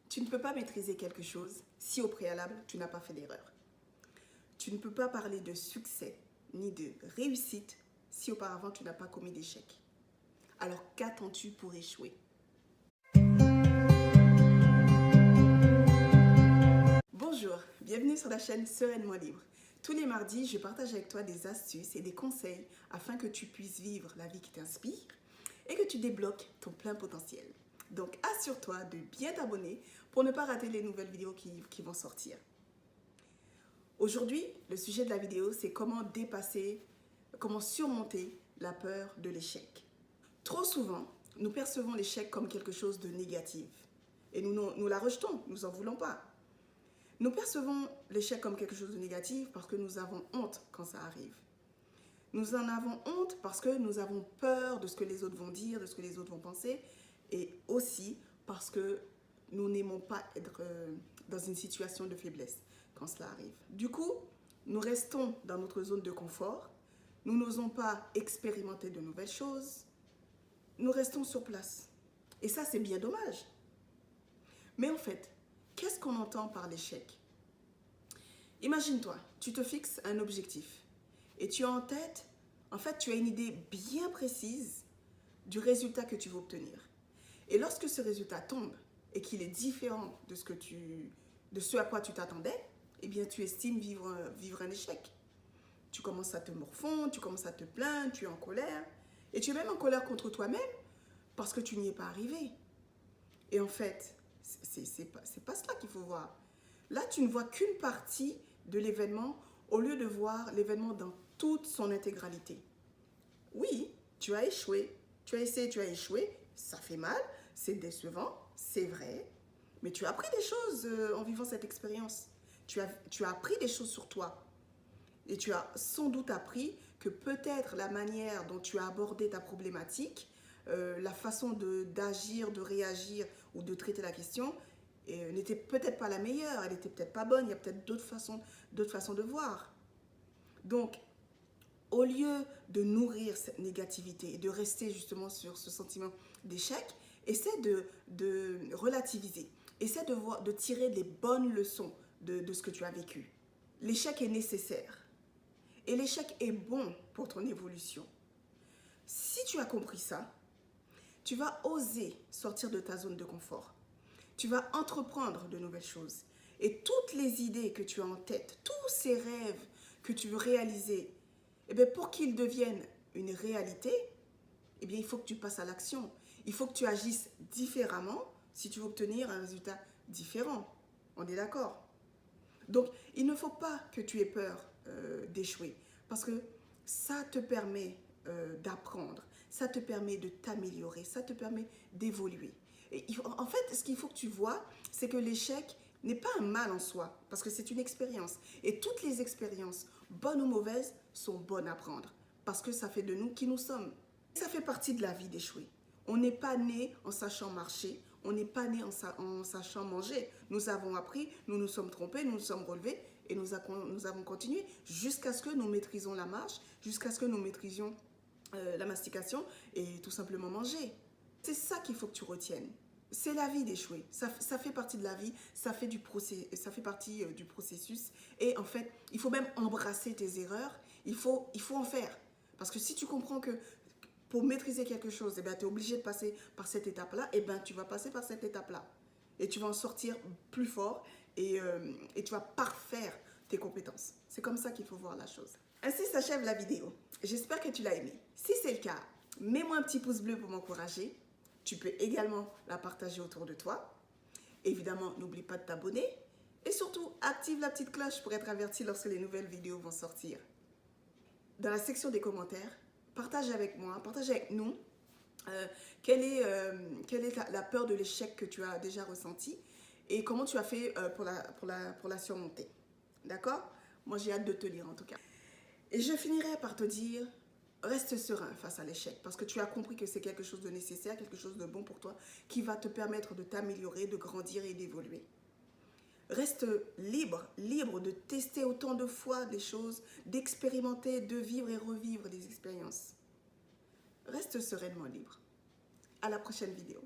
Tu ne peux pas maîtriser quelque chose si au préalable, tu n'as pas fait d'erreur. Tu ne peux pas parler de succès ni de réussite si auparavant tu n'as pas commis d'échec. Alors qu'attends-tu pour échouer? Bonjour, bienvenue sur la chaîne Sereinement Libre. Tous les mardis, je partage avec toi des astuces et des conseils afin que tu puisses vivre la vie qui t'inspire et que tu débloques ton plein potentiel. Donc assure-toi de bien t'abonner pour ne pas rater les nouvelles vidéos qui vont sortir. Aujourd'hui, le sujet de la vidéo, c'est comment surmonter la peur de l'échec. Trop souvent, nous percevons l'échec comme quelque chose de négatif et nous la rejetons, nous n'en voulons pas. Nous percevons l'échec comme quelque chose de négatif parce que nous avons honte quand ça arrive. Nous en avons honte parce que nous avons peur de ce que les autres vont dire, de ce que les autres vont penser, et aussi parce que nous n'aimons pas être dans une situation de faiblesse quand cela arrive. Du coup, nous restons dans notre zone de confort, nous n'osons pas expérimenter de nouvelles choses, nous restons sur place. Et ça, c'est bien dommage. Mais en fait, qu'est-ce qu'on entend par l'échec? Imagine-toi, tu te fixes un objectif et tu as en tête, tu as une idée bien précise du résultat que tu veux obtenir. Et lorsque ce résultat tombe et qu'il est différent de ce à quoi tu t'attendais, eh bien tu estimes vivre un échec. Tu commences à te morfondre, tu commences à te plaindre, tu es en colère. Et tu es même en colère contre toi-même parce que tu n'y es pas arrivé. Et en fait, c'est pas cela qu'il faut voir. Là, tu ne vois qu'une partie de l'événement au lieu de voir l'événement dans toute son intégralité. Oui, tu as échoué, tu as essayé, tu as échoué, ça fait mal, c'est décevant, c'est vrai, mais tu as appris des choses en vivant cette expérience. Tu as appris des choses sur toi et tu as sans doute appris que peut-être la manière dont tu as abordé ta problématique, la façon d'agir, de réagir ou de traiter la question n'était peut-être pas la meilleure, elle n'était peut-être pas bonne, il y a peut-être d'autres façons de voir. Donc, au lieu de nourrir cette négativité et de rester justement sur ce sentiment d'échec, essaie de relativiser, essaie de tirer les bonnes leçons de ce que tu as vécu. L'échec est nécessaire et l'échec est bon pour ton évolution. Si tu as compris ça, tu vas oser sortir de ta zone de confort. Tu vas entreprendre de nouvelles choses. Et toutes les idées que tu as en tête, tous ces rêves que tu veux réaliser, eh bien, pour qu'ils deviennent une réalité, eh bien, il faut que tu passes à l'action. Il faut que tu agisses différemment si tu veux obtenir un résultat différent. On est d'accord? Donc, il ne faut pas que tu aies peur d'échouer parce que ça te permet d'apprendre, ça te permet de t'améliorer, ça te permet d'évoluer. En fait, ce qu'il faut que tu vois, c'est que l'échec n'est pas un mal en soi, parce que c'est une expérience. Et toutes les expériences, bonnes ou mauvaises, sont bonnes à prendre, parce que ça fait de nous qui nous sommes. Ça fait partie de la vie d'échouer. On n'est pas né en sachant marcher, on n'est pas né en sachant manger. Nous avons appris, nous nous sommes trompés, nous nous sommes relevés, et nous avons continué jusqu'à ce que nous maîtrisions la marche, jusqu'à ce que nous maîtrisions la mastication et tout simplement manger. C'est ça qu'il faut que tu retiennes. C'est la vie d'échouer. Ça fait partie de la vie, ça fait partie du processus. Et en fait, il faut même embrasser tes erreurs. Il faut en faire. Parce que si tu comprends que pour maîtriser quelque chose, tu es obligé de passer par cette étape-là, tu vas passer par cette étape-là. Et tu vas en sortir plus fort et tu vas parfaire tes compétences. C'est comme ça qu'il faut voir la chose. Ainsi s'achève la vidéo. J'espère que tu l'as aimée. Si c'est le cas, mets-moi un petit pouce bleu pour m'encourager. Tu peux également la partager autour de toi. Évidemment, n'oublie pas de t'abonner. Et surtout, active la petite cloche pour être averti lorsque les nouvelles vidéos vont sortir. Dans la section des commentaires, partage avec moi, partage avec nous quelle est la peur de l'échec que tu as déjà ressentie et comment tu as fait pour la surmonter. D'accord? Moi, j'ai hâte de te lire en tout cas. Et je finirai par te dire, reste serein face à l'échec parce que tu as compris que c'est quelque chose de nécessaire, quelque chose de bon pour toi qui va te permettre de t'améliorer, de grandir et d'évoluer. Reste libre de tester autant de fois des choses, d'expérimenter, de vivre et revivre des expériences. Reste sereinement libre. À la prochaine vidéo.